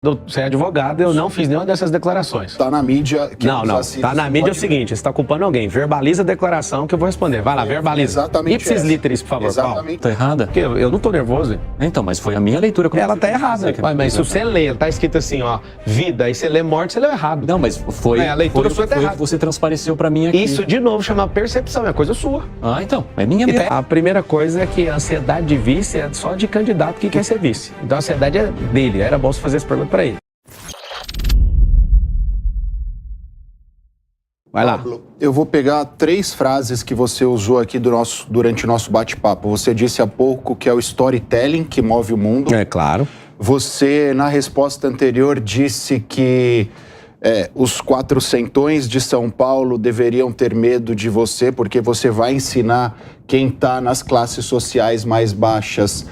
Você é advogado, eu não fiz nenhuma dessas declarações. Tá na mídia... Não. Tá na mídia é o seguinte, você tá culpando alguém. Verbaliza a declaração que eu vou responder. Vai lá, verbaliza. Exatamente. Ipsis literis, por favor. Exatamente. Tá errada? Porque eu não tô nervoso. Então, mas foi a minha leitura. Ela tá errada. Mas se você lê, tá escrito assim, ó, vida, aí você lê morte, você leu errado. Não, mas foi... A leitura sua tá foi errada. você transpareceu pra mim aqui. Isso, de novo, chama percepção, é coisa sua. Ah, então. É minha mesmo. A primeira coisa é que a ansiedade de vice é só de candidato que quer ser vice. Então a ansiedade é dele. Era bom você fazer essa pergunta pra ele. Vai lá. Pablo, eu vou pegar 3 frases que você usou aqui durante o nosso bate-papo. Você disse há pouco que é o storytelling que move o mundo. É claro. Você, na resposta anterior, disse que os 400ões de São Paulo deveriam ter medo de você, porque você vai ensinar quem está nas classes sociais mais baixas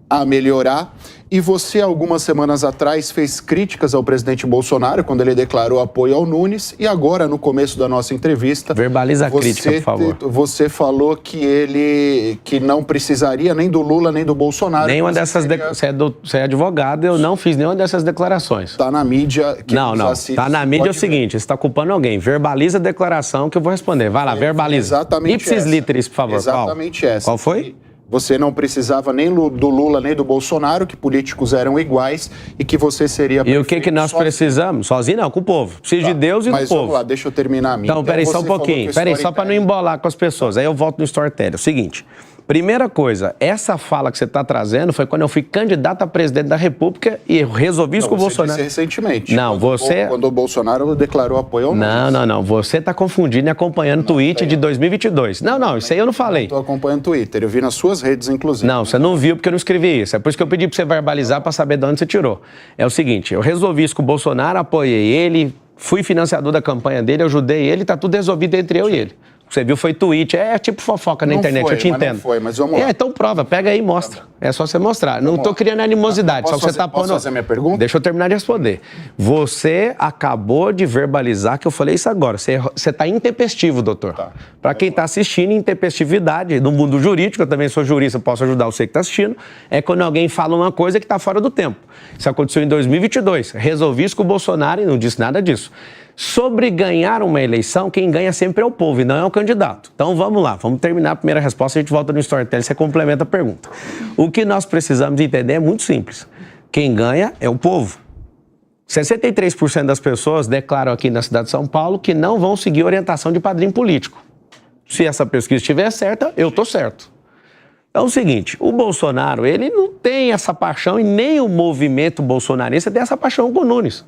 a melhorar. E você, algumas semanas atrás, fez críticas ao presidente Bolsonaro quando ele declarou apoio ao Nunes. E agora, no começo da nossa entrevista... Verbaliza a crítica, por favor. Você falou que não precisaria nem do Lula, nem do Bolsonaro. Nenhuma dessas... Você é advogado, eu não fiz nenhuma dessas declarações. Tá na mídia... Não. Tá na mídia é o seguinte, você tá culpando alguém. Verbaliza a declaração que eu vou responder. Vai lá, verbaliza. Exatamente Ipsis literis, por favor. Exatamente essa. Qual foi? Você não precisava nem do Lula, nem do Bolsonaro, que políticos eram iguais e que você seria... E o que nós precisamos? Sozinho não, com o povo. Preciso de Deus e do povo. Mas vamos lá, deixa eu terminar a minha. Então, peraí, só um pouquinho. Peraí, só para não embolar com as pessoas. Aí eu volto no storytelling. É o seguinte, primeira coisa, essa fala que você está trazendo foi quando eu fui candidato a presidente da República e eu resolvi isso com o Bolsonaro. Você disse recentemente. Não, Quando o Bolsonaro declarou apoio ao Nunes. Não. Você está confundindo e acompanhando o tweet de 2022. Não, isso aí eu não falei. Estou acompanhando o Twitter, eu vi nas suas redes, inclusive. Não, você não viu porque eu não escrevi isso. É por isso que eu pedi para você verbalizar para saber de onde você tirou. É o seguinte, eu resolvi isso com o Bolsonaro, apoiei ele, fui financiador da campanha dele, ajudei ele, tá tudo resolvido entre eu e ele. Você viu, foi tweet, é tipo fofoca na internet, eu te entendo. Não foi, mas vamos lá. Então prova, pega aí e mostra. É só você mostrar. Não tô criando animosidade, só que você tá pondo... Posso fazer a minha pergunta? Deixa eu terminar de responder. Você acabou de verbalizar que eu falei isso agora. Você tá intempestivo, doutor. Tá. Para quem tá assistindo, intempestividade, no mundo jurídico, eu também sou jurista, posso ajudar você que tá assistindo, é quando alguém fala uma coisa que tá fora do tempo. Isso aconteceu em 2022. Resolvi isso com o Bolsonaro e não disse nada disso. Sobre ganhar uma eleição, quem ganha sempre é o povo e não é o candidato. Então vamos lá, vamos terminar a primeira resposta, a gente volta no storytelling, você complementa a pergunta. O que nós precisamos entender é muito simples. Quem ganha é o povo. 63% das pessoas declaram aqui na cidade de São Paulo que não vão seguir orientação de padrinho político. Se essa pesquisa estiver certa, eu estou certo. Então é o seguinte, o Bolsonaro, ele não tem essa paixão e nem o movimento bolsonarista tem essa paixão com o Nunes.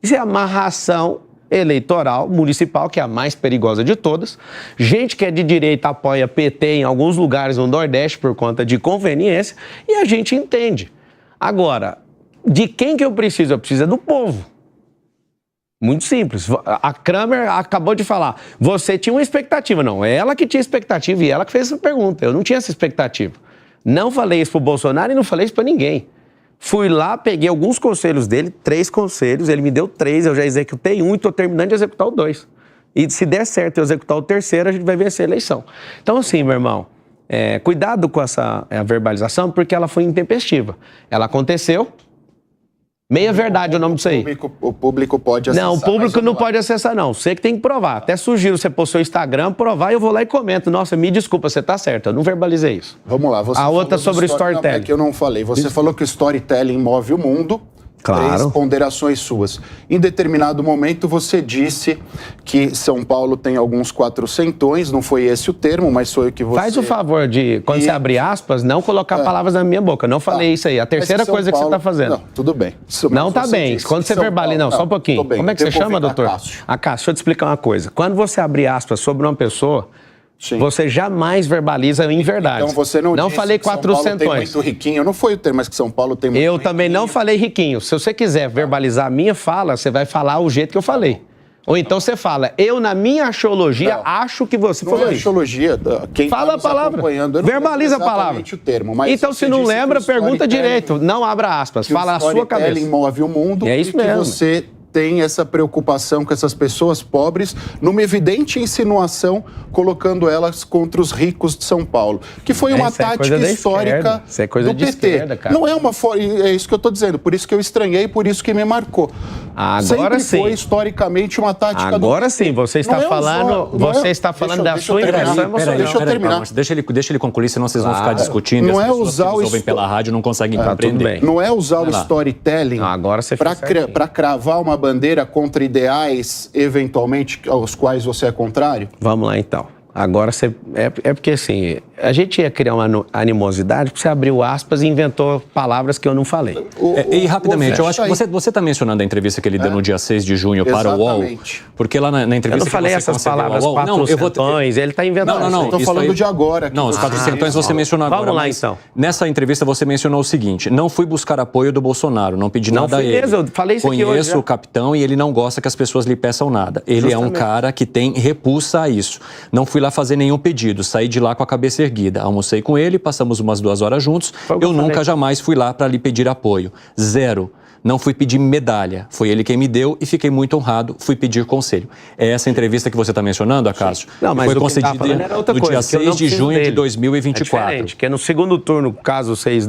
Isso é amarração eleitoral municipal, que é a mais perigosa de todas. Gente que é de direita apoia PT em alguns lugares no Nordeste por conta de conveniência e a gente entende. Agora, de quem que eu preciso? Eu preciso do povo. Muito simples. A Kramer acabou de falar, você tinha uma expectativa. Não, é ela que tinha expectativa e ela que fez essa pergunta. Eu não tinha essa expectativa. Não falei isso pro Bolsonaro e não falei isso para ninguém. Fui lá, peguei alguns conselhos dele, 3 conselhos, ele me deu 3, eu já executei 1 e estou terminando de executar o 2. E se der certo eu executar o 3º, a gente vai vencer a eleição. Então assim, meu irmão, cuidado com essa verbalização, porque ela foi intempestiva. Ela aconteceu, meia verdade o nome disso aí. O público pode acessar. Não, o público não pode acessar não, você que tem que provar. Até sugiro você pôr seu Instagram, provar e eu vou lá e comento. Nossa, me desculpa, você tá certo, eu não verbalizei isso. Vamos lá. Você a outra sobre o storytelling. É que eu não falei. Você falou que o storytelling move o mundo. Claro. 3 ponderações suas. Em determinado momento você disse que São Paulo tem alguns 400ões, não foi esse o termo, mas foi o que você... Faz o favor de, quando você abrir aspas, não colocar palavras na minha boca. Não falei isso aí. A terceira coisa que você está fazendo. Não, tudo bem. Não tá bem. Quando você verbaliza... Não, só um pouquinho. Bem, como é que você chama, doutor? Cássio. Cássio, deixa eu te explicar uma coisa. Quando você abrir aspas sobre uma pessoa... Sim. Você jamais verbaliza em verdade. Então você não disse falei que São Paulo 400. tem muito riquinho. Não foi o termo, mas que São Paulo tem muito Eu riquinho. também não falei riquinho. Se você quiser verbalizar a minha fala, você vai falar o jeito que eu falei. Ou então você fala, eu na minha axiologia acho que você falou isso. Axiologia, quem fala a palavra, verbaliza a palavra. O termo, mas então se não lembra, pergunta direito, não abra aspas, fala a sua cabeça. O storytelling move o mundo é isso mesmo. Você tem essa preocupação com essas pessoas pobres, numa evidente insinuação, colocando elas contra os ricos de São Paulo, que foi uma tática histórica do PT. Não é uma é isso que eu estou dizendo, por isso que eu estranhei, por isso que me marcou. Agora sim. Foi historicamente uma tática do PT. Agora sim, você está falando da sua inversão emocional. Deixa eu terminar. Deixa ele concluir, senão vocês vão ficar discutindo. Não as é pessoas usar que nos ouvem pela rádio não conseguem compreender. Não é usar o storytelling para cravar uma bandeira contra ideais, eventualmente, aos quais você é contrário? Vamos lá, então. Agora, é porque, assim, a gente ia criar uma animosidade porque você abriu aspas e inventou palavras que eu não falei. E rapidamente, eu acho que você está mencionando a entrevista que ele deu no dia 6 de junho para o UOL, porque lá na entrevista... Eu não falei essas palavras, quatrocentões, ele está inventando. Não, estou falando de agora. Não, os quatrocentões você mencionou agora. Vamos lá, então. Nessa entrevista você mencionou o seguinte: não fui buscar apoio do Bolsonaro, não pedi nada a ele. Eu falei isso aqui hoje. Conheço o capitão e ele não gosta que as pessoas lhe peçam nada. Ele é um cara que tem repulsa a isso. Não fui lá fazer nenhum pedido, saí de lá com a cabeça erguida. Almocei com ele, passamos umas 2 horas juntos. Eu nunca jamais fui lá para lhe pedir apoio. 0. Não fui pedir medalha. Foi ele quem me deu e fiquei muito honrado. Fui pedir conselho. É essa entrevista que você está mencionando, Acácio? Não, mas foi concedida no dia 6 de junho de 2024. É diferente, que é no segundo turno, caso vocês,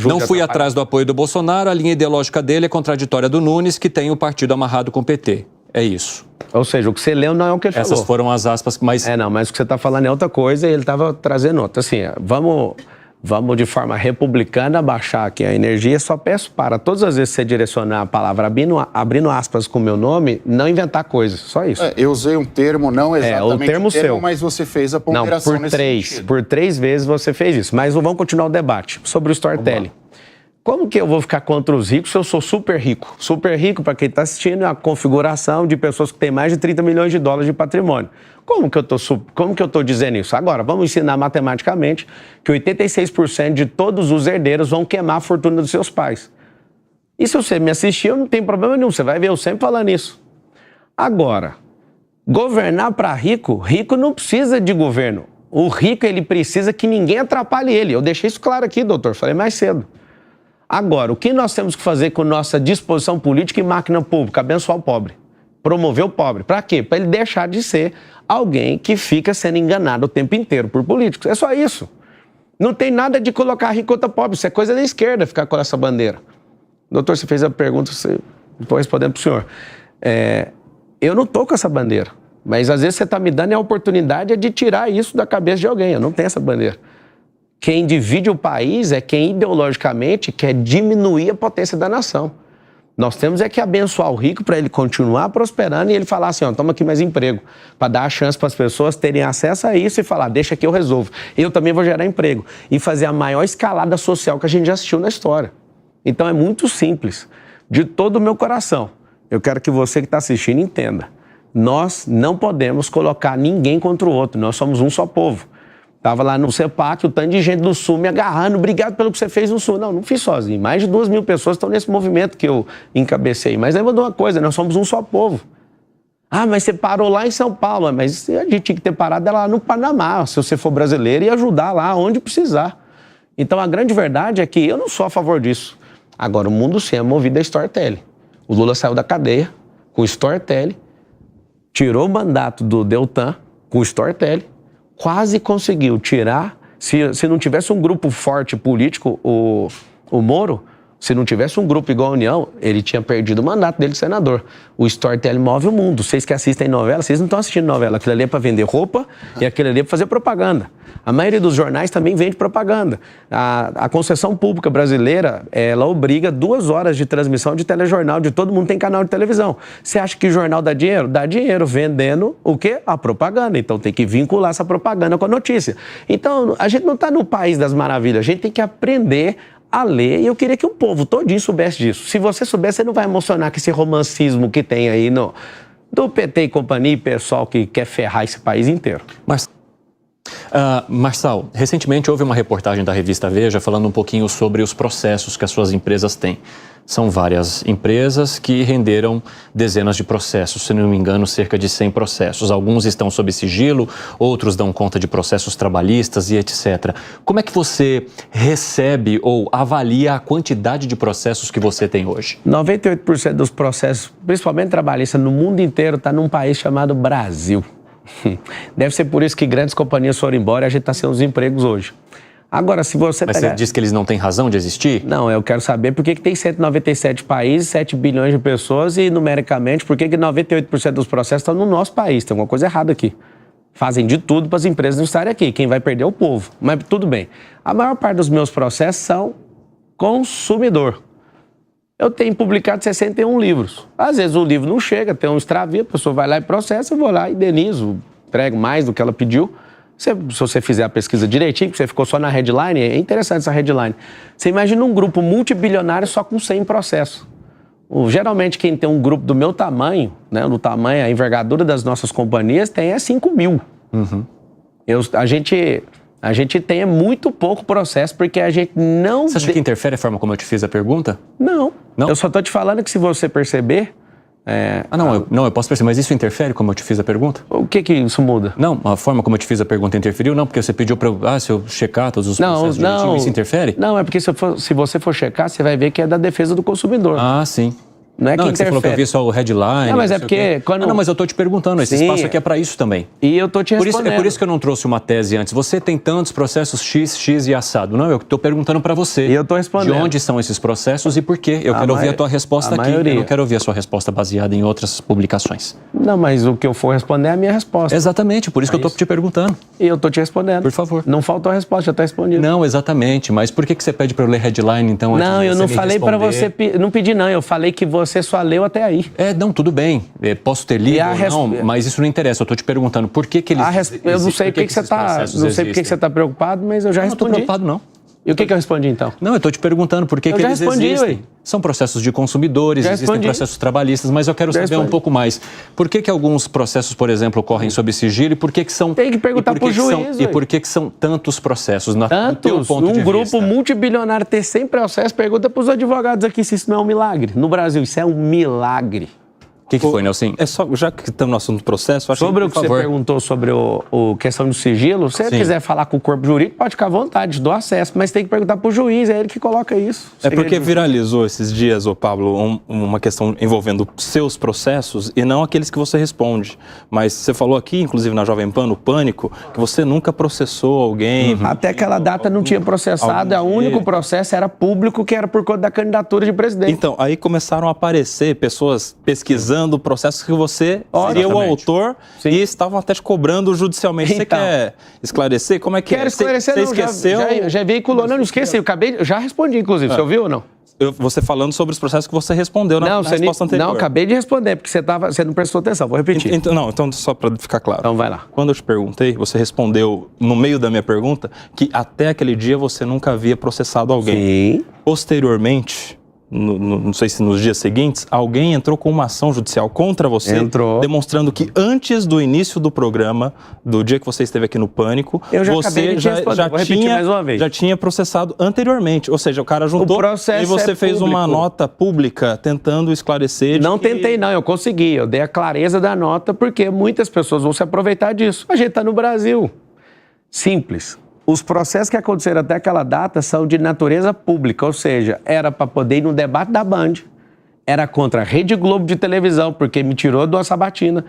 não fui atrás do apoio do Bolsonaro. A linha ideológica dele é contraditória do Nunes, que tem o partido amarrado com o PT. É isso. Ou seja, o que você leu não é o que ele falou. Essas foram as aspas, mas... mas o que você está falando é outra coisa e ele estava trazendo outra. Assim, vamos de forma republicana baixar aqui a energia. Só peço para todas as vezes que você direcionar a palavra abrindo aspas com o meu nome, não inventar coisas. Só isso. Eu usei um termo, não exatamente o termo seu. Mas você fez a ponderação nesse sentido. Por 3 vezes você fez isso. Mas vamos continuar o debate sobre o storytelling. Como que eu vou ficar contra os ricos se eu sou super rico? Super rico, para quem está assistindo, é a configuração de pessoas que têm mais de 30 milhões de dólares de patrimônio. Como que eu estou dizendo isso? Agora, vamos ensinar matematicamente que 86% de todos os herdeiros vão queimar a fortuna dos seus pais. E se você me assistir, eu não tenho problema nenhum. Você vai ver eu sempre falando isso. Agora, governar para rico, rico não precisa de governo. O rico, ele precisa que ninguém atrapalhe ele. Eu deixei isso claro aqui, doutor. Falei mais cedo. Agora, o que nós temos que fazer com nossa disposição política e máquina pública? Abençoar o pobre. Promover o pobre. Para quê? Para ele deixar de ser alguém que fica sendo enganado o tempo inteiro por políticos. É só isso. Não tem nada de colocar rico contra pobre. Isso é coisa da esquerda, ficar com essa bandeira. Doutor, você fez a pergunta, estou respondendo para o senhor. Eu não estou com essa bandeira. Mas às vezes você está me dando a oportunidade de tirar isso da cabeça de alguém. Eu não tenho essa bandeira. Quem divide o país é quem ideologicamente quer diminuir a potência da nação. Nós temos que abençoar o rico para ele continuar prosperando e ele falar assim, toma aqui mais emprego, para dar a chance para as pessoas terem acesso a isso e falar, deixa que eu resolvo. Eu também vou gerar emprego e fazer a maior escalada social que a gente já assistiu na história. Então é muito simples. De todo o meu coração, eu quero que você que está assistindo entenda. Nós não podemos colocar ninguém contra o outro, nós somos um só povo. Estava lá no CEPAC, o tanto de gente do Sul me agarrando, obrigado pelo que você fez no Sul. Não fiz sozinho. Mais de 2.000 pessoas estão nesse movimento que eu encabecei. Mas lembra de uma coisa, nós somos um só povo. Mas você parou lá em São Paulo. Mas a gente tinha que ter parado lá no Panamá, se você for brasileiro, e ajudar lá onde precisar. Então a grande verdade é que eu não sou a favor disso. Agora, o mundo sim é movido a storytelling. O Lula saiu da cadeia com storytelling, tirou o mandato do Deltan com storytelling, quase conseguiu tirar, se não tivesse um grupo forte político, o Moro, se não tivesse um grupo igual a União, ele tinha perdido o mandato dele de senador. O storytelling move o mundo. Vocês que assistem novela, vocês não estão assistindo novela. Aquilo ali é para vender roupa e aquilo ali é para fazer propaganda. A maioria dos jornais também vende propaganda. A concessão pública brasileira, ela obriga 2 horas de transmissão de telejornal, de todo mundo tem canal de televisão. Você acha que jornal dá dinheiro? Dá dinheiro vendendo o quê? A propaganda. Então tem que vincular essa propaganda com a notícia. Então a gente não está no país das maravilhas, a gente tem que aprender a ler, e eu queria que o povo todinho soubesse disso. Se você soubesse, você não vai emocionar com esse romancismo que tem aí do PT e companhia e pessoal que quer ferrar esse país inteiro. Mas Marçal, recentemente houve uma reportagem da revista Veja falando um pouquinho sobre os processos que as suas empresas têm. São várias empresas que renderam dezenas de processos, se não me engano, cerca de 100 processos. Alguns estão sob sigilo, outros dão conta de processos trabalhistas e etc. Como é que você recebe ou avalia a quantidade de processos que você tem hoje? 98% dos processos, principalmente trabalhistas, no mundo inteiro, está num país chamado Brasil. Deve ser por isso que grandes companhias foram embora e a gente está sem os empregos hoje. Agora, se você... Mas você diz que eles não têm razão de existir? Não, eu quero saber por que tem 197 países, 7 bilhões de pessoas e, numericamente, por que 98% dos processos estão no nosso país. Tem alguma coisa errada aqui. Fazem de tudo para as empresas não estarem aqui. Quem vai perder é o povo. Mas tudo bem. A maior parte dos meus processos são consumidor. Eu tenho publicado 61 livros. Às vezes o livro não chega, tem um extravio, a pessoa vai lá e processa, eu vou lá e indenizo, entrego mais do que ela pediu. Se você fizer a pesquisa direitinho, porque você ficou só na headline, é interessante essa headline. Você imagina um grupo multibilionário só com 100 processos. Geralmente quem tem um grupo do meu tamanho, né, no tamanho, a envergadura das nossas companhias, tem 5 mil. Uhum. A gente tem muito pouco processo porque a gente não... Você acha que interfere a forma como eu te fiz a pergunta? Não. Não? Eu só estou te falando que se você perceber... eu posso perceber, mas isso interfere como eu te fiz a pergunta? O que isso muda? Não, a forma como eu te fiz a pergunta interferiu? Não, porque você pediu para se eu checar todos os processos direitinho, isso interfere? Não, é porque se você for checar, você vai ver que é da defesa do consumidor. Ah, sim. Não é que interfere. Você falou que eu vi só o headline. Não, mas é porque... Não, mas eu estou te perguntando, esse espaço aqui é para isso também. E eu estou te respondendo. É por isso que eu não trouxe uma tese antes. Você tem tantos processos X e assado. Não, eu estou perguntando para você. E eu estou respondendo. De onde são esses processos e por quê? Eu quero ouvir a tua resposta aqui. Eu não quero ouvir a sua resposta baseada em outras publicações. Não, mas o que eu for responder é a minha resposta. Exatamente, por isso que eu estou te perguntando. E eu estou te respondendo. Por favor. Não faltou a resposta, já está respondido. Não, exatamente. Mas por que você pede para eu ler headline, então? Não, eu não falei para você... Não pedi, não. Eu falei que você só leu até aí. Não, tudo bem. Posso ter lido ou não, mas isso não interessa. Eu estou te perguntando por que eles eu não sei por que você está... Não sei por que você está preocupado, mas eu já respondi. Não estou preocupado, não. E o que eu respondi, então? Não, eu estou te perguntando por que eles existem. São processos de consumidores, existem processos trabalhistas, mas eu quero saber um pouco mais. Por que alguns processos, por exemplo, ocorrem sob sigilo e por que são... Tem que perguntar para o juiz. E por que são tantos processos? Tantos? Um grupo multibilionário ter 100 processos, pergunta para os advogados aqui se isso não é um milagre. No Brasil, isso é um milagre. O que foi, Nelson? Já que estamos no assunto do processo... Acho sobre o que você perguntou sobre a questão do sigilo, se você quiser falar com o corpo jurídico, pode ficar à vontade, dou acesso, mas tem que perguntar para o juiz, é ele que coloca isso. É porque viralizou esses dias, Pablo, uma questão envolvendo seus processos e não aqueles que você responde. Mas você falou aqui, inclusive na Jovem Pan, no Pânico, que você nunca processou alguém... Até aquela data não tinha processado, o único processo era público, que era por conta da candidatura de presidente. Então, aí começaram a aparecer pessoas pesquisando processos que você seria o autor e estavam até te cobrando judicialmente. Você quer esclarecer? Como é que Quero esclarecer, você esqueceu? Já veiculou, não esqueci, já respondi, inclusive, você ouviu ou não? Você falando sobre os processos que você respondeu na resposta anterior. Não, acabei de responder, porque você não prestou atenção, vou repetir. Então só para ficar claro. Então vai lá. Quando eu te perguntei, você respondeu, no meio da minha pergunta, que até aquele dia você nunca havia processado alguém. Sim. Posteriormente... não sei se nos dias seguintes, alguém entrou com uma ação judicial contra você, demonstrando que antes do início do programa, do dia que você esteve aqui no Pânico, você já tinha processado anteriormente. Ou seja, o cara juntou e você fez uma nota pública tentando esclarecer. Tentei, eu consegui. Eu dei a clareza da nota porque muitas pessoas vão se aproveitar disso. A gente está no Brasil. Simples. Os processos que aconteceram até aquela data são de natureza pública, ou seja, era para poder ir no debate da Band, era contra a Rede Globo de televisão, porque me tirou de uma sabatina.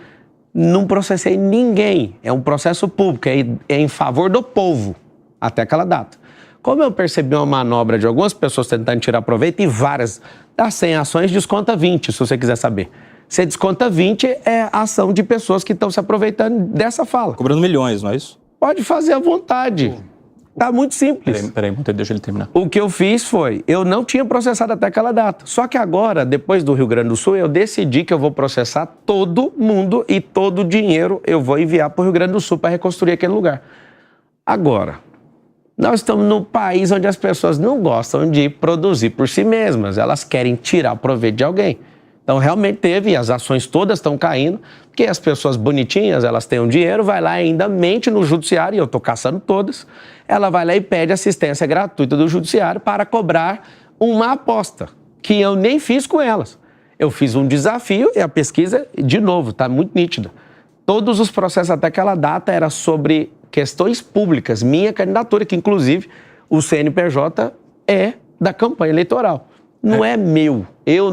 Não processei ninguém, é um processo público, é em favor do povo, até aquela data. Como eu percebi uma manobra de algumas pessoas tentando tirar proveito, e várias, das 100 ações, desconta 20, se você quiser saber. Você desconta 20, é a ação de pessoas que estão se aproveitando dessa fala. Cobrando milhões, não é isso? Pode fazer à vontade. Tá muito simples. Peraí, deixa ele terminar. O que eu fiz foi, eu não tinha processado até aquela data. Só que agora, depois do Rio Grande do Sul, eu decidi que eu vou processar todo mundo e todo o dinheiro eu vou enviar para o Rio Grande do Sul para reconstruir aquele lugar. Agora, nós estamos num país onde as pessoas não gostam de produzir por si mesmas. Elas querem tirar o proveito de alguém. Então, realmente teve, e as ações todas estão caindo, porque as pessoas bonitinhas, elas têm um dinheiro, vai lá e ainda mente no judiciário, e eu estou caçando todas, ela vai lá e pede assistência gratuita do judiciário para cobrar uma aposta, que eu nem fiz com elas. Eu fiz um desafio e a pesquisa, de novo, está muito nítida. Todos os processos até aquela data era sobre questões públicas, minha candidatura, que inclusive o CNPJ é da campanha eleitoral. Não é meu. Eu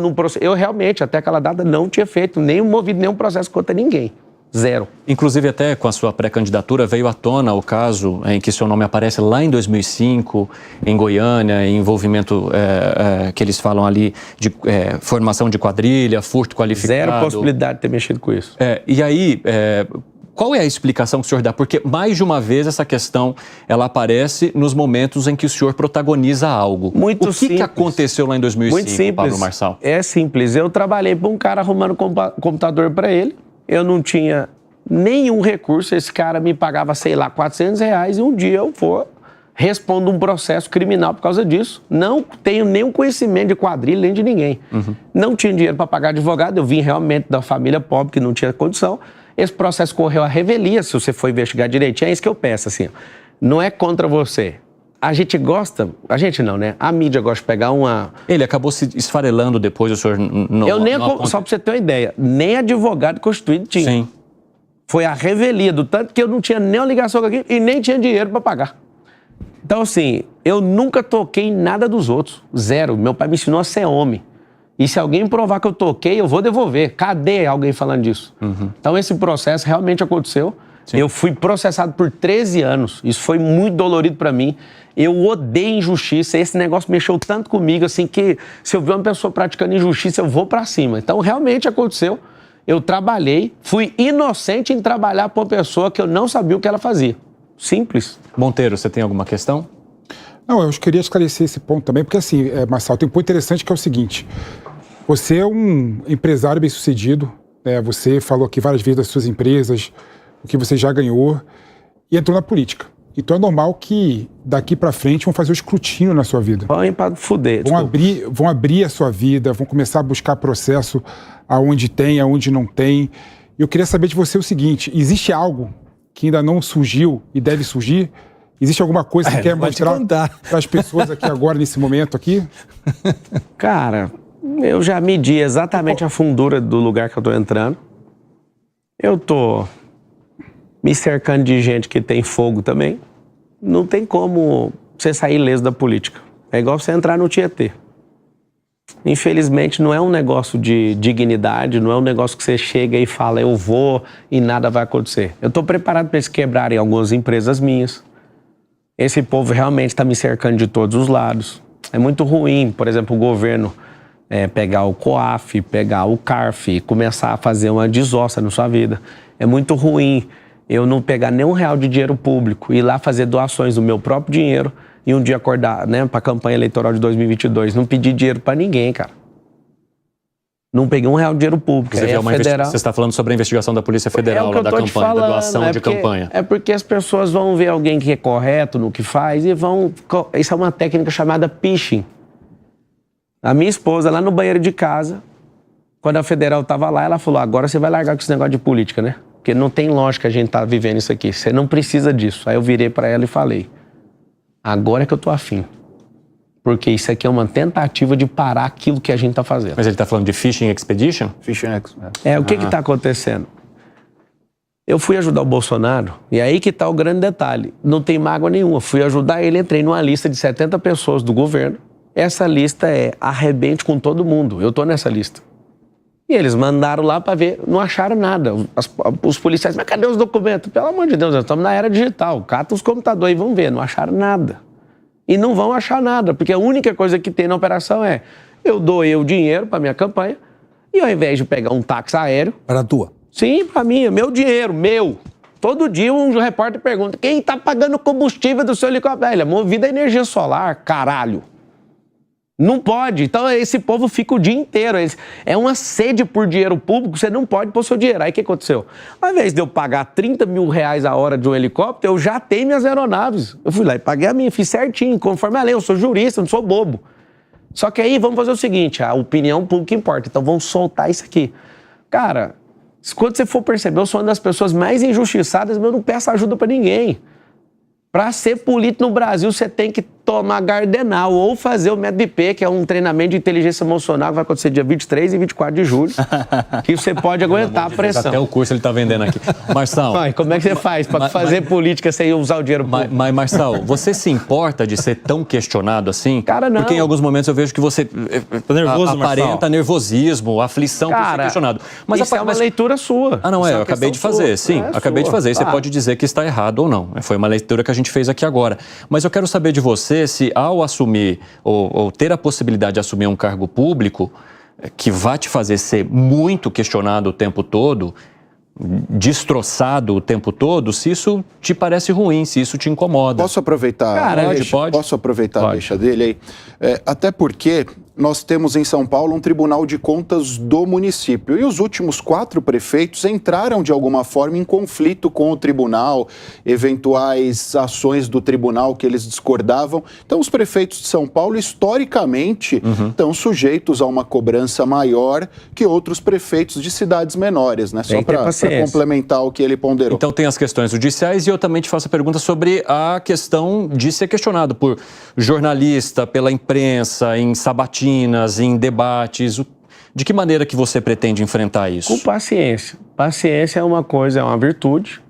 realmente, até aquela data, não tinha feito movido nenhum processo contra ninguém. Zero. Inclusive, até com a sua pré-candidatura, veio à tona o caso em que seu nome aparece lá em 2005, em Goiânia, em envolvimento que eles falam ali de formação de quadrilha, furto qualificado. Zero possibilidade de ter mexido com isso. E aí... qual é a explicação que o senhor dá? Porque, mais de uma vez, essa questão ela aparece nos momentos em que o senhor protagoniza algo. Muito simples. O que aconteceu lá em 2005, Muito simples. Pablo Marçal? É simples. Eu trabalhei para um cara arrumando computador para ele. Eu não tinha nenhum recurso. Esse cara me pagava, sei lá, R$400 e um dia eu respondo um processo criminal por causa disso. Não tenho nenhum conhecimento de quadrilha nem de ninguém. Não tinha dinheiro para pagar advogado. Eu vim realmente da família pobre que não tinha condição. Esse processo correu à revelia, se você for investigar direitinho, é isso que eu peço, assim, não é contra você. A gente gosta, a gente não, né? A mídia gosta de pegar uma... Ele acabou se esfarelando depois, o senhor não... Só pra você ter uma ideia, nem advogado constituído tinha. Sim. Foi a revelia, do tanto que eu não tinha nem uma ligação com aquilo e nem tinha dinheiro para pagar. Então, assim, eu nunca toquei em nada dos outros, zero. Meu pai me ensinou a ser homem. E se alguém provar que eu toquei, eu vou devolver. Cadê alguém falando disso? Então, esse processo realmente aconteceu. Sim. Eu fui processado por 13 anos. Isso foi muito dolorido para mim. Eu odeio injustiça. Esse negócio mexeu tanto comigo, assim, que se eu ver uma pessoa praticando injustiça, eu vou para cima. Então, realmente aconteceu. Eu trabalhei, fui inocente em trabalhar para uma pessoa que eu não sabia o que ela fazia. Simples. Monteiro, você tem alguma questão? Não, eu queria esclarecer esse ponto também, porque assim, Marçal, tem um ponto interessante que é o seguinte: você é um empresário bem-sucedido, né? Você falou aqui várias vezes das suas empresas, o que você já ganhou, e entrou na política. Então é normal que daqui para frente vão fazer o escrutínio na sua vida. Põe para fuder. Vão abrir a sua vida, vão começar a buscar processo aonde tem, aonde não tem. E eu queria saber de você o seguinte: existe algo que ainda não surgiu e deve surgir? Existe alguma coisa que você quer mostrar para as pessoas aqui agora, nesse momento aqui? Cara, eu já medi exatamente a fundura do lugar que eu tô entrando. Eu tô me cercando de gente que tem fogo também. Não tem como você sair ileso da política. É igual você entrar no Tietê. Infelizmente, não é um negócio de dignidade, não é um negócio que você chega e fala, eu vou e nada vai acontecer. Eu tô preparado para eles quebrarem algumas empresas minhas. Esse povo realmente está me cercando de todos os lados. É muito ruim, por exemplo, o governo pegar o COAF, pegar o CARF e começar a fazer uma desossa na sua vida. É muito ruim eu não pegar nenhum real de dinheiro público, ir lá fazer doações do meu próprio dinheiro e um dia acordar, né, para a campanha eleitoral de 2022, não pedir dinheiro para ninguém, cara. Não peguei um real de dinheiro público. Você está falando sobre a investigação da Polícia Federal, lá da campanha, da doação de campanha. É porque as pessoas vão ver alguém que é correto no que faz e vão... Isso é uma técnica chamada phishing. A minha esposa, lá no banheiro de casa, quando a Federal estava lá, ela falou, agora você vai largar com esse negócio de política, né? Porque não tem lógica a gente estar vivendo isso aqui. Você não precisa disso. Aí eu virei para ela e falei, agora é que eu tô afim. Porque isso aqui é uma tentativa de parar aquilo que a gente está fazendo. Mas ele está falando de Phishing Expedition? Phishing Expedition. O que está acontecendo? Eu fui ajudar o Bolsonaro, e aí que está o grande detalhe. Não tem mágoa nenhuma. Fui ajudar ele, entrei numa lista de 70 pessoas do governo. Essa lista é arrebente com todo mundo. Eu estou nessa lista. E eles mandaram lá para ver, não acharam nada. Os policiais, mas cadê os documentos? Pelo amor de Deus, nós estamos na era digital. Cata os computadores e vão ver. Não acharam nada. E não vão achar nada, porque a única coisa que tem na operação é eu doei o dinheiro para minha campanha e ao invés de pegar um táxi aéreo... Para a tua? Sim, para mim, é meu dinheiro, meu. Todo dia um repórter pergunta, quem está pagando o combustível do seu helicóptero? Ele é movido a energia solar, caralho. Não pode. Então esse povo fica o dia inteiro. É uma sede por dinheiro público, você não pode pôr seu dinheiro. Aí o que aconteceu? Ao invés de eu pagar R$30 mil a hora de um helicóptero, eu já tenho minhas aeronaves. Eu fui lá e paguei a minha, fiz certinho, conforme a lei. Eu sou jurista, não sou bobo. Só que aí vamos fazer o seguinte, a opinião pública importa, então vamos soltar isso aqui. Cara, quando você for perceber, eu sou uma das pessoas mais injustiçadas, mas eu não peço ajuda pra ninguém. Para ser político no Brasil, você tem que tomar Gardenal ou fazer o MEDP, que é um treinamento de inteligência emocional que vai acontecer dia 23 e 24 de julho, que você pode aguentar a pressão. Até o curso ele está vendendo aqui. Marçal... Pai, como é que você faz para fazer política sem usar o dinheiro público? Mas, Marçal, você se importa de ser tão questionado assim? Cara, não. Porque em alguns momentos eu vejo que você nervoso, aparenta nervosismo, aflição por ser questionado. Mas isso é uma leitura sua. Ah, não, eu acabei de fazer, sim. Acabei de fazer. Você pode dizer que está errado ou não. Foi uma leitura que a gente fez aqui agora. Mas eu quero saber de você se ao assumir ou ter a possibilidade de assumir um cargo público que vai te fazer ser muito questionado o tempo todo, destroçado o tempo todo, se isso te parece ruim, se isso te incomoda. Posso aproveitar? Cara, pode. Posso aproveitar a deixa dele aí? Até porque nós temos em São Paulo um Tribunal de Contas do município e os últimos 4 prefeitos entraram de alguma forma em conflito com o tribunal, eventuais ações do tribunal que eles discordavam. Então os prefeitos de São Paulo historicamente estão sujeitos a uma cobrança maior que outros prefeitos de cidades menores, né? Só para complementar o que ele ponderou. Então tem as questões judiciais e eu também te faço a pergunta sobre a questão de ser questionado por jornalista, pela imprensa, em sabatinas, em debates. De que maneira que você pretende enfrentar isso? Com paciência. Paciência é uma coisa, é uma virtude,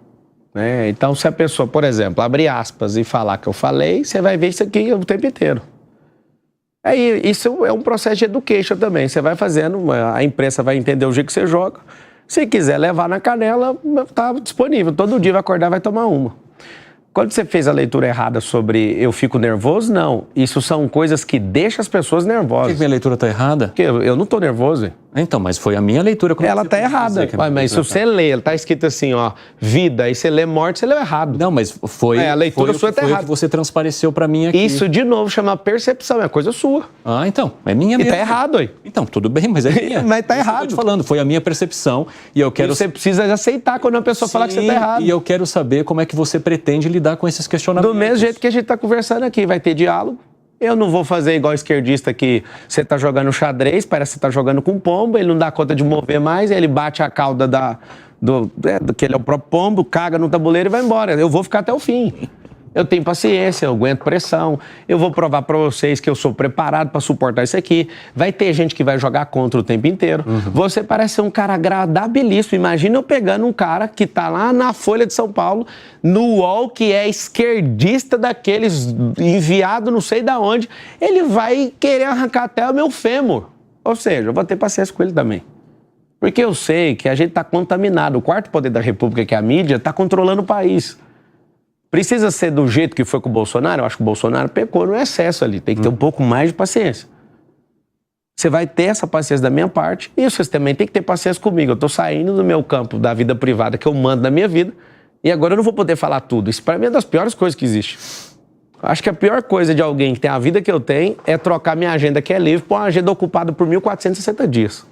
né? Então, se a pessoa, por exemplo, abrir aspas e falar que eu falei, você vai ver isso aqui o tempo inteiro. Aí, isso é um processo de education também. Você vai fazendo, a imprensa vai entender o jeito que você joga. Se quiser levar na canela, está disponível. Todo dia vai acordar e vai tomar uma. Quando você fez a leitura errada sobre eu fico nervoso, não. Isso são coisas que deixam as pessoas nervosas. Por que minha leitura está errada? Porque eu não estou nervoso. Então, mas foi a minha leitura. Ela está errada. Mas se você lê, ela está escrito assim, ó, vida, e você lê morte, você leu errado. Não, mas foi... a leitura sua está errada. Que você transpareceu para mim aqui. Isso, de novo, chama percepção, é coisa sua. Ah, então, é minha mesmo. E está errado aí. Então, tudo bem, mas é minha. Mas está errado. Eu tô te falando, foi a minha percepção e eu quero... E você precisa aceitar quando a pessoa falar que você está errado. E eu quero saber como é que você pretende lidar com esses questionamentos. Do mesmo jeito que a gente está conversando aqui, vai ter diálogo. Eu não vou fazer igual esquerdista que você está jogando xadrez, parece que você está jogando com pombo, ele não dá conta de mover mais, ele bate a cauda que ele é o próprio pombo, caga no tabuleiro e vai embora. Eu vou ficar até o fim. Eu tenho paciência, eu aguento pressão, eu vou provar para vocês que eu sou preparado para suportar isso aqui. Vai ter gente que vai jogar contra o tempo inteiro. Você parece ser um cara agradabilíssimo. Imagina eu pegando um cara que tá lá na Folha de São Paulo, no UOL, que é esquerdista daqueles, enviado não sei da onde, ele vai querer arrancar até o meu fêmur. Ou seja, eu vou ter paciência com ele também. Porque eu sei que a gente está contaminado. O quarto poder da República, que é a mídia, está controlando o país. Precisa ser do jeito que foi com o Bolsonaro? Eu acho que o Bolsonaro pecou no excesso ali. Tem que ter um pouco mais de paciência. Você vai ter essa paciência da minha parte e vocês também tem que ter paciência comigo. Eu estou saindo do meu campo da vida privada que eu mando na minha vida e agora eu não vou poder falar tudo. Isso para mim é das piores coisas que existe. Acho que a pior coisa de alguém que tem a vida que eu tenho é trocar minha agenda que é livre por uma agenda ocupada por 1.460 dias.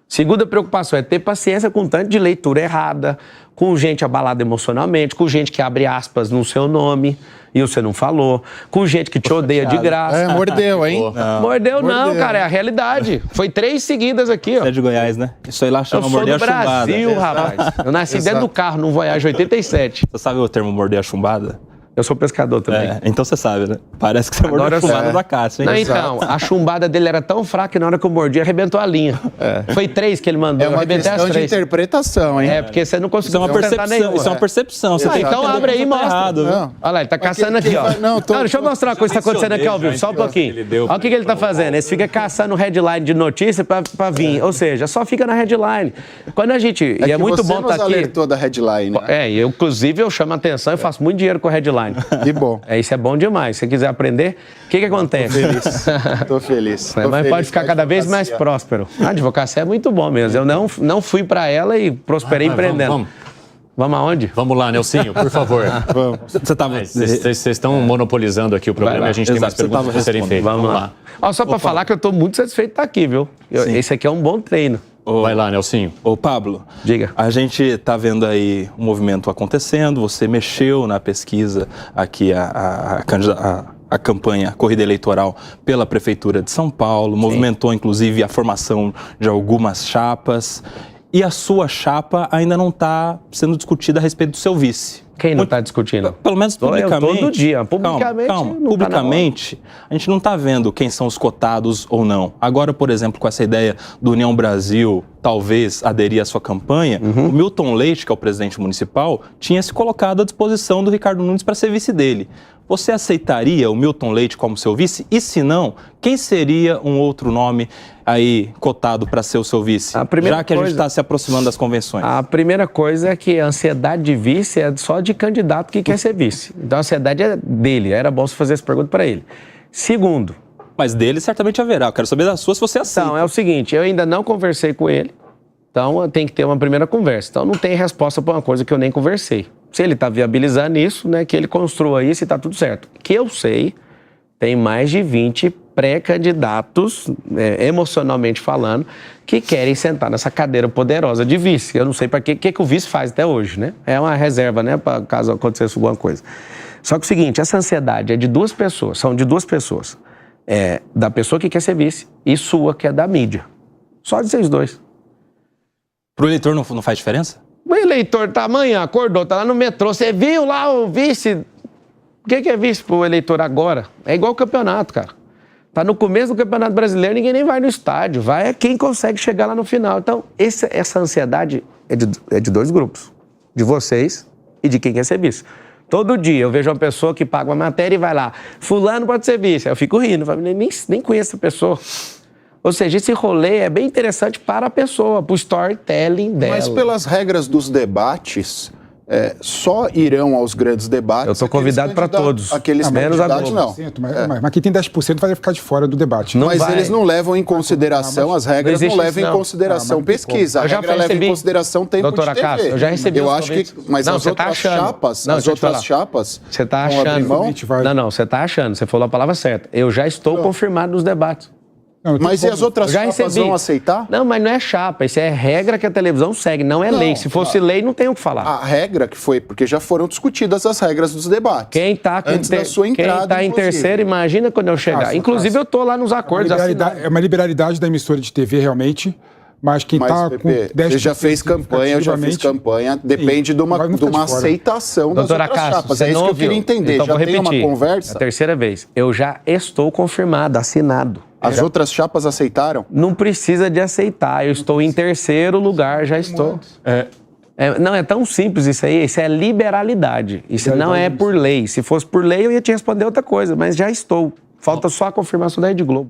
Segunda preocupação é ter paciência com tanto de leitura errada, com gente abalada emocionalmente, com gente que abre aspas no seu nome e você não falou, com gente que te odeia de graça. Mordeu, hein? Mordeu não, cara, é a realidade. Foi 3 seguidas aqui, ó. Você é de Goiás, né? Isso aí lá chama morder a chumbada. Eu sou do Brasil, rapaz. Eu nasci dentro do carro, num Voyage 87. Você sabe o termo morder a chumbada? Eu sou pescador também. Então você sabe, né? Parece que você mordeu a chumbada da Cássio, hein? Não, então, a chumbada dele era tão fraca que na hora que eu mordi, arrebentou a linha. Foi 3 que ele mandou, eu arrebentei as 3. É uma questão de interpretação, hein? É, porque você não conseguiu Isso é uma percepção. Você tem que então abre aí e mostra. Errado, olha lá, ele tá caçando aqui, ó. Não, deixa eu mostrar uma coisa que tá acontecendo aqui ao vivo, só um pouquinho. Olha o que ele tá fazendo. Ele fica caçando headline de notícia pra vir. Ou seja, só fica na headline. Quando a gente... E é muito bom estar aqui. Você alertou da headline, né? Inclusive eu chamo a atenção e faço muito dinheiro com headline. Que bom. Isso é bom demais. Se você quiser aprender, o que acontece? Tô feliz. Mas pode ficar cada vez mais próspero. A advocacia é muito bom mesmo. Eu não fui para ela e prosperei empreendendo. Vamos aonde? Vamos lá, Nelsinho, por favor. Vamos. Vocês estão monopolizando aqui o programa e a gente tem mais perguntas para serem feitas. Vamos lá. Só para falar que eu estou muito satisfeito de estar aqui, viu? Esse aqui é um bom treino. Vai lá, Nelsinho. Ô, Pablo. Diga. A gente está vendo aí um movimento acontecendo, você mexeu na pesquisa aqui, a a campanha, a corrida eleitoral pela Prefeitura de São Paulo, movimentou inclusive a formação de algumas chapas, e a sua chapa ainda não está sendo discutida a respeito do seu vice. Quem não está discutindo? Pelo menos publicamente. Todo dia. Publicamente, calma. Publicamente, a gente não está vendo quem são os cotados ou não. Agora, por exemplo, com essa ideia do União Brasil talvez aderir à sua campanha, o Milton Leite, que é o presidente municipal, tinha se colocado à disposição do Ricardo Nunes para ser vice dele. Você aceitaria o Milton Leite como seu vice? E se não, quem seria um outro nome aí cotado para ser o seu vice? Já que a gente está se aproximando das convenções. A primeira coisa é que a ansiedade de vice é só de candidato que quer ser vice. Então a ansiedade é dele. Era bom você fazer essa pergunta para ele. Segundo. Mas dele certamente haverá. Eu quero saber da sua se você aceita. Então, é o seguinte, eu ainda não conversei com ele. Então tem que ter uma primeira conversa. Então não tem resposta para uma coisa que eu nem conversei. Se ele está viabilizando isso, né, que ele construa isso e está tudo certo. Que eu sei, tem mais de 20 pré-candidatos, emocionalmente falando, que querem sentar nessa cadeira poderosa de vice. Eu não sei para que o vice faz até hoje, né? É uma reserva, né, para caso acontecesse alguma coisa. Só que o seguinte, essa ansiedade é de duas pessoas, são de duas pessoas. É da pessoa que quer ser vice e sua, que é da mídia. Só de vocês dois. Para o eleitor não faz diferença? O eleitor tá amanhã, acordou, tá lá no metrô, você viu lá o vice? O que é vice pro eleitor agora? É igual o campeonato, cara. Tá no começo do Campeonato Brasileiro, ninguém nem vai no estádio, vai é quem consegue chegar lá no final. Então, essa ansiedade é de dois grupos, de vocês e de quem quer ser vice. Todo dia eu vejo uma pessoa que paga uma matéria e vai lá, fulano pode ser vice. Aí eu fico rindo, nem conheço a pessoa. Ou seja, esse rolê é bem interessante para a pessoa, para o storytelling dela. Mas pelas regras dos debates, só irão aos grandes debates... Eu estou convidado para todos. Aqueles menos a Globo. Não. Mas quem tem 10% vai ficar de fora do debate. Mas eles não levam em consideração, as regras não levam em consideração pesquisa. A regra leva em consideração tempo de TV. Castro, eu já recebi eu acho que, mas as outras chapas... Você está achando... Não, você está achando. Você falou a palavra certa. Eu já estou confirmado nos debates. Mas e as outras chapas vão aceitar? Não, mas não é chapa, isso é regra que a televisão segue, não é lei. Se fosse lei, não tem o que falar. A regra que foi, porque já foram discutidas as regras dos debates. Quem está em terceiro, imagina quando eu chegar. Inclusive, eu estou lá nos acordos. É uma liberalidade da emissora de TV, realmente. Mas quem está com 10%... Você já fez campanha, eu já fiz campanha. Depende de uma aceitação das outras chapas. É isso que eu queria entender. Então, já tem uma conversa? A terceira vez. Eu já estou confirmado, assinado. As outras chapas aceitaram? Não precisa de aceitar. Eu estou em terceiro lugar, já estou. Não, é tão simples isso aí. Isso é liberalidade. Isso não é por lei. Se fosse por lei, eu ia te responder outra coisa. Mas já estou. Falta só a confirmação da Rede Globo.